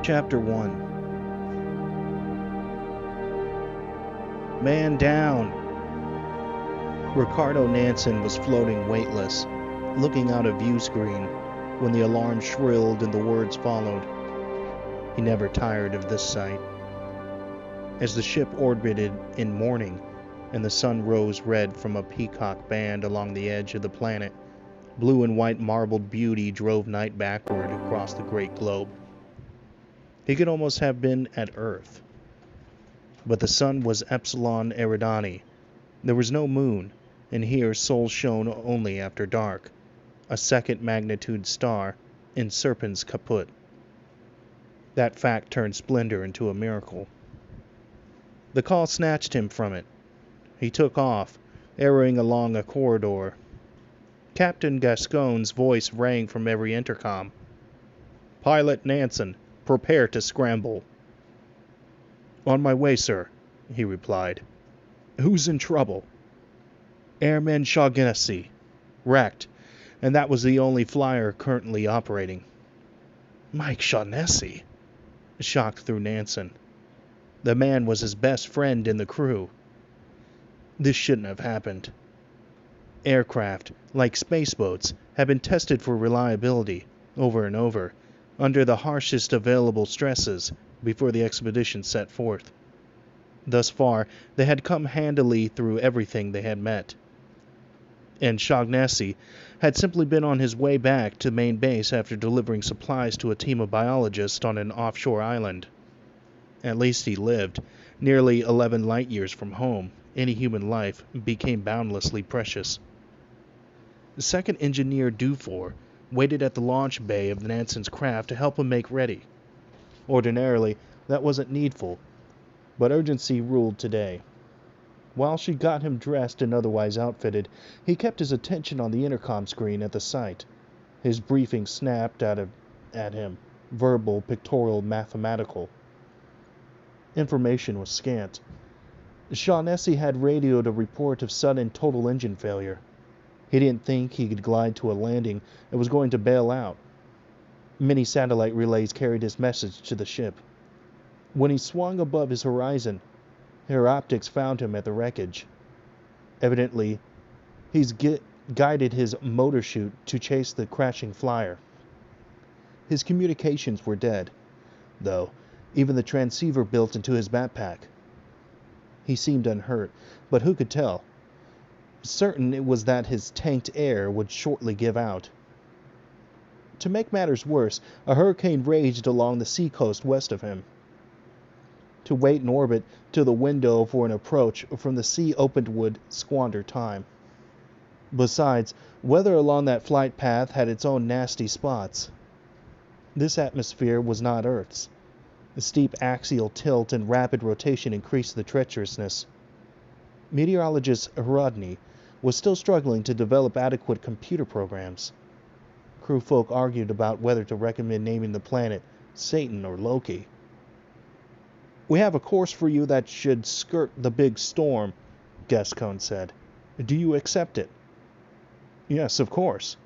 Chapter 1. Man down! Ricardo Nansen was floating weightless, looking out a view screen, when the alarm shrilled and the words followed. He never tired of this sight. As the ship orbited in morning, and the sun rose red from a peacock band along the edge of the planet, blue and white marbled beauty drove night backward across the great globe. He could almost have been at Earth. But the sun was Epsilon Eridani. There was no moon, and here Sol shone only after dark, a second magnitude star in Serpens Caput. That fact turned splendor into a miracle. The call snatched him from it. He took off, arrowing along a corridor. Captain Gascoigne's voice rang from every intercom. "Pilot Nansen, prepare to scramble." "On my way, sir," he replied. "Who's in trouble?" "Airman Shaughnessy. Wrecked, and that was the only flyer currently operating." Mike Shaughnessy? Shocked through Nansen. The man was his best friend in the crew. This shouldn't have happened. Aircraft, like spaceboats, had been tested for reliability, over and over, under the harshest available stresses, before the expedition set forth. Thus far, they had come handily through everything they had met. And Shaughnessy had simply been on his way back to main base after delivering supplies to a team of biologists on an offshore island. At least he lived. Nearly 11 light years from home, any human life became boundlessly precious. Second Engineer Dufour waited at the launch bay of Nansen's craft to help him make ready. Ordinarily, that wasn't needful, but urgency ruled today. While she got him dressed and otherwise outfitted, he kept his attention on the intercom screen at the site. His briefing snapped at him, verbal, pictorial, mathematical. Information was scant. Shaughnessy had radioed a report of sudden total engine failure. He didn't think he could glide to a landing and was going to bail out. Many satellite relays carried his message to the ship. When he swung above his horizon, her optics found him at the wreckage. Evidently, he's guided his motor chute to chase the crashing flyer. His communications were dead, though, even the transceiver built into his backpack. He seemed unhurt, but who could tell? Certain it was that his tanked air would shortly give out. To make matters worse, a hurricane raged along the seacoast west of him. To wait in orbit till the window for an approach from the sea opened would squander time. Besides, weather along that flight path had its own nasty spots. This atmosphere was not Earth's. The steep axial tilt and rapid rotation increased the treacherousness. Meteorologist Rodney was still struggling to develop adequate computer programs. Crewfolk argued about whether to recommend naming the planet Satan or Loki. "We have a course for you that should skirt the big storm," Gascoigne said. "Do you accept it?" "Yes, of course,"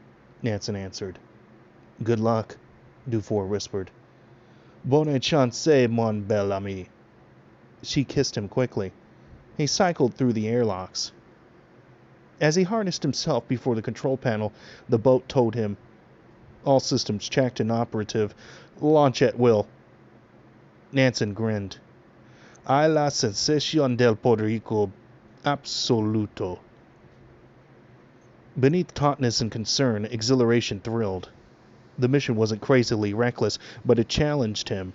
Nansen answered. "Good luck," Dufour whispered. "Bonne chance, mon bel ami." She kissed him quickly. He cycled through the airlocks. As he harnessed himself before the control panel, the boat told him, "All systems checked and operative. Launch at will." Nansen grinned. "Hay la sensación del perico absoluto." Beneath tautness and concern, exhilaration thrilled. The mission wasn't crazily reckless, but it challenged him.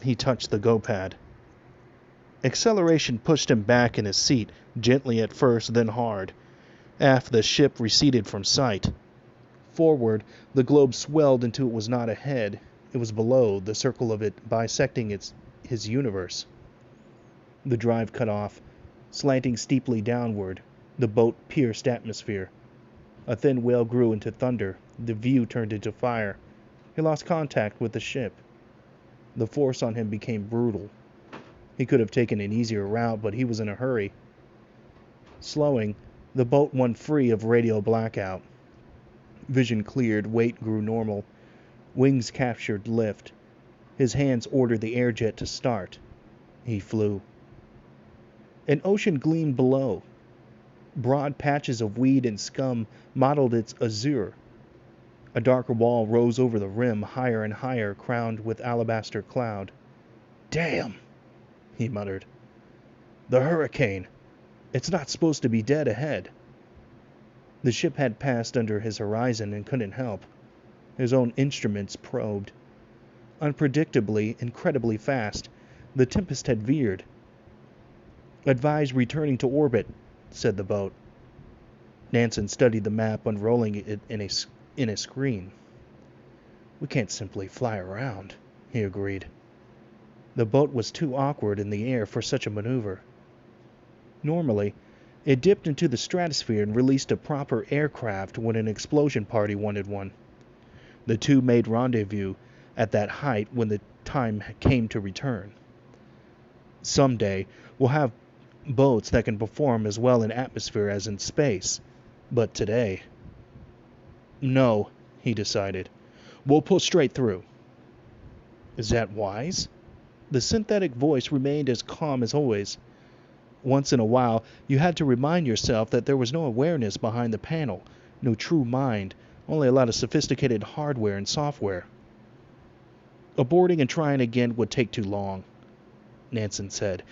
He touched the go-pad. Acceleration pushed him back in his seat, gently at first, then hard. Aft, the ship receded from sight. Forward, the globe swelled until it was not ahead. It was below, the circle of it bisecting his universe. The drive cut off. Slanting steeply downward, the boat pierced atmosphere. A thin wail grew into thunder. The view turned into fire. He lost contact with the ship. The force on him became brutal. He could have taken an easier route, but he was in a hurry. Slowing, the boat won free of radio blackout. Vision cleared, weight grew normal. Wings captured lift. His hands ordered the airjet to start. He flew. An ocean gleamed below. Broad patches of weed and scum mottled its azure. A darker wall rose over the rim, higher and higher, crowned with alabaster cloud. "Damn," he muttered. "The hurricane. It's not supposed to be dead ahead." The ship had passed under his horizon and couldn't help. His own instruments probed. Unpredictably, incredibly fast, the Tempest had veered. "Advise returning to orbit," said the boat. Nansen studied the map, unrolling it in a screen. "We can't simply fly around," he agreed. The boat was too awkward in the air for such a maneuver. Normally, it dipped into the stratosphere and released a proper aircraft when an explosion party wanted one. The two made rendezvous at that height when the time came to return. Someday, we'll have boats that can perform as well in atmosphere as in space. But today... "No," he decided. "We'll pull straight through." "Is that wise?" The synthetic voice remained as calm as always. Once in a while, you had to remind yourself that there was no awareness behind the panel, no true mind, only a lot of sophisticated hardware and software. "Aborting and trying again would take too long," Nansen said,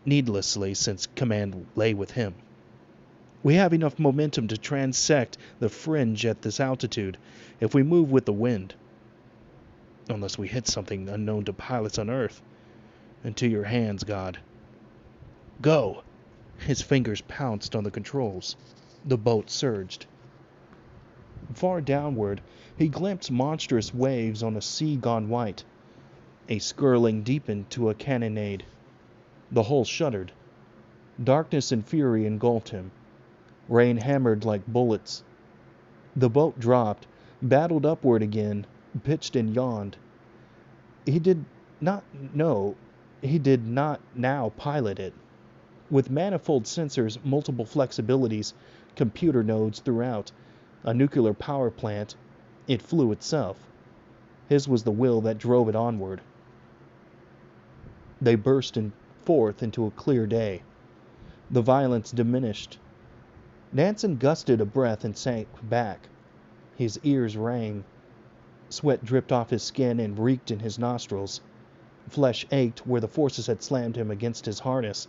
needlessly since command lay with him. "We have enough momentum to transect the fringe at this altitude if we move with the wind. Unless we hit something unknown to pilots on Earth. Into your hands, God." "Go!" His fingers pounced on the controls. The boat surged. Far downward, he glimpsed monstrous waves on a sea gone white. A skirling deepened to a cannonade. The hull shuddered. Darkness and fury engulfed him. Rain hammered like bullets. The boat dropped, battled upward again, pitched and yawned. He did not now pilot it. With manifold sensors, multiple flexibilities, computer nodes throughout, a nuclear power plant, it flew itself. His was the will that drove it onward. They burst forth into a clear day. The violence diminished. Nansen gusted a breath and sank back. His ears rang. Sweat dripped off his skin and reeked in his nostrils. Flesh ached where the forces had slammed him against his harness,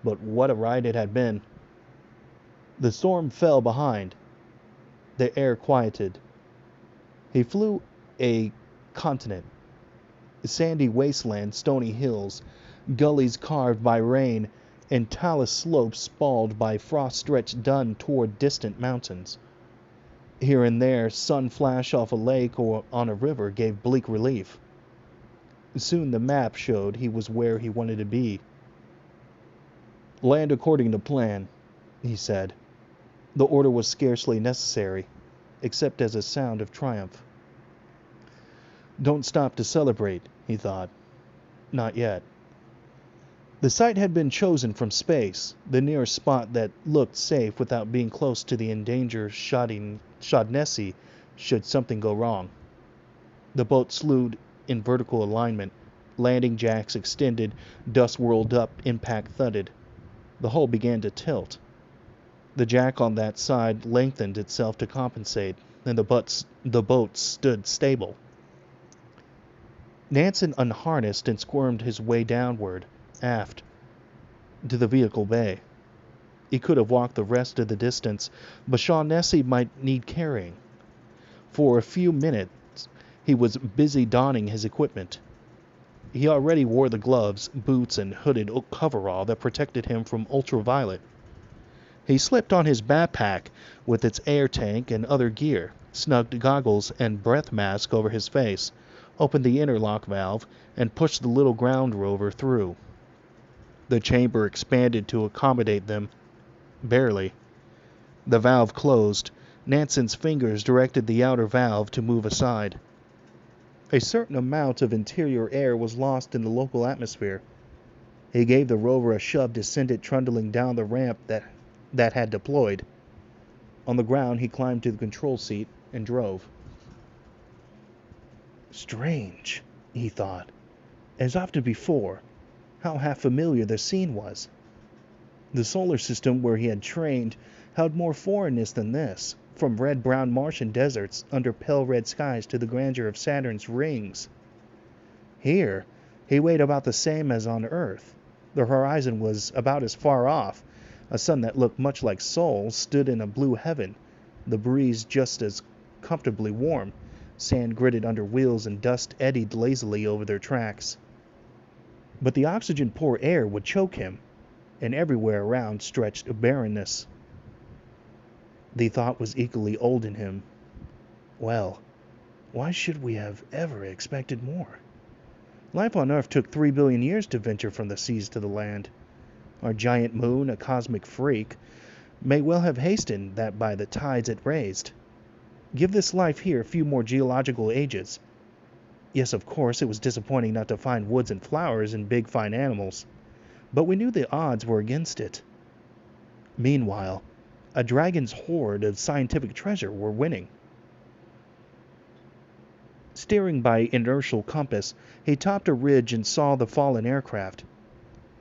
but what a ride it had been. The storm fell behind. The air quieted. He flew a continent. Sandy wasteland, stony hills, gullies carved by rain, and talus slopes spalled by frost-stretched dun toward distant mountains. Here and there, sun flash off a lake or on a river gave bleak relief. Soon the map showed he was where he wanted to be. "Land according to plan," he said. The order was scarcely necessary, except as a sound of triumph. "Don't stop to celebrate," he thought. Not yet. The site had been chosen from space, the nearest spot that looked safe without being close to the endangered Shaughnessy should something go wrong. The boat slewed in vertical alignment. Landing jacks extended, dust whirled up, impact thudded. The hull began to tilt. The jack on that side lengthened itself to compensate, and the boat stood stable. Nansen unharnessed and squirmed his way downward, aft, to the vehicle bay. He could have walked the rest of the distance, but Shaughnessy might need carrying. For a few minutes, he was busy donning his equipment. He already wore the gloves, boots, and hooded coverall that protected him from ultraviolet. He slipped on his backpack with its air tank and other gear, snugged goggles and breath mask over his face, opened the interlock valve, and pushed the little ground rover through. The chamber expanded to accommodate them. Barely. The valve closed. Nansen's fingers directed the outer valve to move aside. A certain amount of interior air was lost in the local atmosphere. He gave the rover a shove to send it trundling down the ramp that had deployed. On the ground, he climbed to the control seat and drove. Strange, he thought. As often before, how half familiar the scene was. The solar system where he had trained held more foreignness than this, from red-brown Martian deserts under pale red skies to the grandeur of Saturn's rings. Here, he weighed about the same as on Earth. The horizon was about as far off. A sun that looked much like Sol stood in a blue heaven, the breeze just as comfortably warm. Sand gritted under wheels and dust eddied lazily over their tracks. But the oxygen-poor air would choke him, and everywhere around stretched a barrenness. The thought was equally old in him. Well, why should we have ever expected more? Life on Earth took 3 billion years to venture from the seas to the land. Our giant moon, a cosmic freak, may well have hastened that by the tides it raised. Give this life here a few more geological ages. Yes, of course, it was disappointing not to find woods and flowers and big fine animals, but we knew the odds were against it. Meanwhile, a dragon's hoard of scientific treasure were winning. Steering by inertial compass, he topped a ridge and saw the fallen aircraft.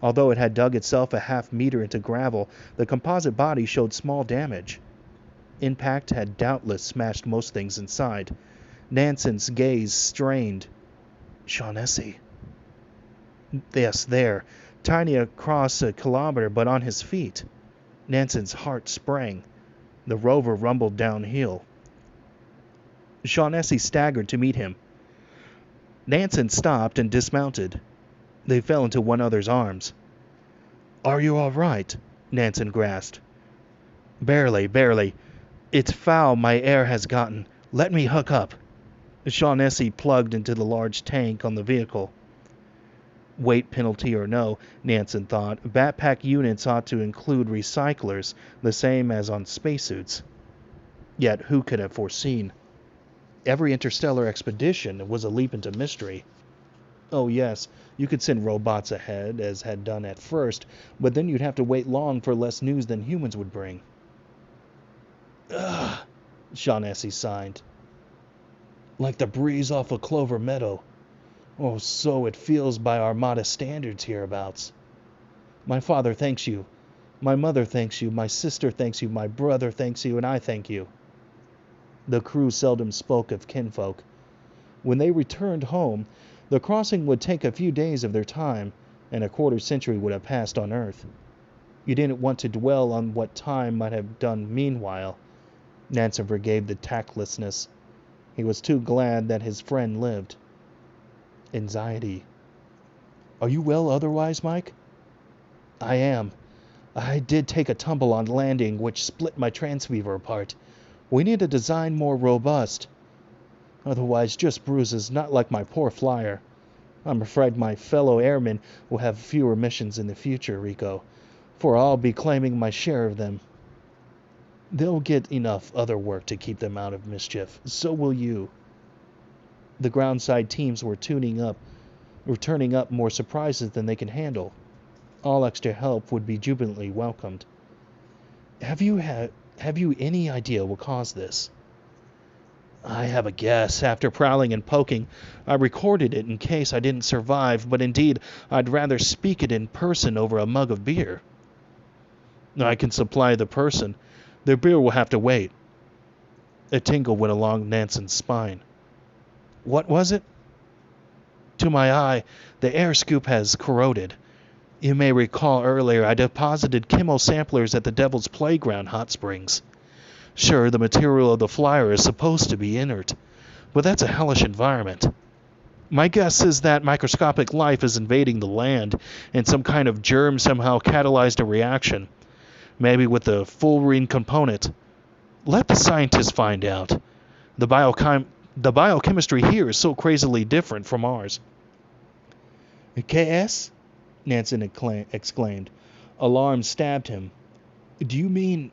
Although it had dug itself a half-meter into gravel, the composite body showed small damage. Impact had doubtless smashed most things inside. Nansen's gaze strained. Shaughnessy. Yes, there. Tiny across a kilometer, but on his feet. Nansen's heart sprang. The rover rumbled downhill. Shaughnessy staggered to meet him. Nansen stopped and dismounted. They fell into one another's arms. "Are you all right?" Nansen gasped. Barely, barely. It's foul my air has gotten. Let me hook up." Shaughnessy plugged into the large tank on the vehicle. Weight penalty or no, Nansen thought, backpack units ought to include recyclers, the same as on spacesuits. Yet who could have foreseen? Every interstellar expedition was a leap into mystery. Oh yes, you could send robots ahead, as had done at first, but then you'd have to wait long for less news than humans would bring. Ugh, Shaughnessy sighed. Like the breeze off a clover meadow. Oh, so it feels by our modest standards hereabouts. My father thanks you. My mother thanks you. My sister thanks you. My brother thanks you. And I thank you. The crew seldom spoke of kinfolk. When they returned home, the crossing would take a few days of their time, and a quarter-century would have passed on Earth. You didn't want to dwell on what time might have done meanwhile. Nansen forgave the tactlessness. He was too glad that his friend lived. Anxiety. Are you well otherwise, Mike? I am. I did take a tumble on landing, which split my transceiver apart. We need a design more robust. Otherwise, just bruises, not like my poor flyer. I'm afraid my fellow airmen will have fewer missions in the future, Rico, for I'll be claiming my share of them. They'll get enough other work to keep them out of mischief. So will you. The groundside teams were turning up more surprises than they can handle. All extra help would be jubilantly welcomed. Have you any idea what caused this? I have a guess. After prowling and poking, I recorded it in case I didn't survive, but indeed, I'd rather speak it in person over a mug of beer. I can supply the person. The beer will have to wait. A tingle went along Nansen's spine. What was it? To my eye, the air scoop has corroded. You may recall earlier I deposited chemo samplers at the Devil's Playground hot springs. Sure, the material of the flyer is supposed to be inert, but that's a hellish environment. My guess is that microscopic life is invading the land, and some kind of germ somehow catalyzed a reaction, maybe with the fullerene component. Let the scientists find out. The biochemistry here is so crazily different from ours. KS? Nansen exclaimed. Alarm stabbed him. Do you mean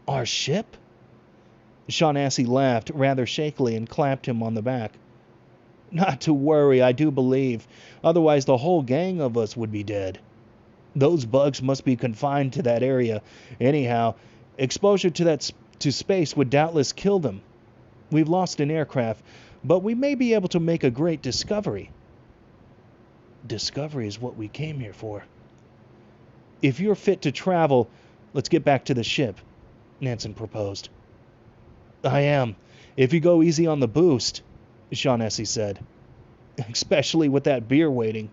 our ship? Shaughnessy laughed rather shakily and clapped him on the back. Not to worry, I do believe. Otherwise the whole gang of us would be dead. Those bugs must be confined to that area. Anyhow, exposure to space would doubtless kill them. We've lost an aircraft, but we may be able to make a great discovery. Discovery is what we came here for. If you're fit to travel, let's get back to the ship, Nansen proposed. I am, if you go easy on the boost, Shaughnessy said. Especially with that beer waiting.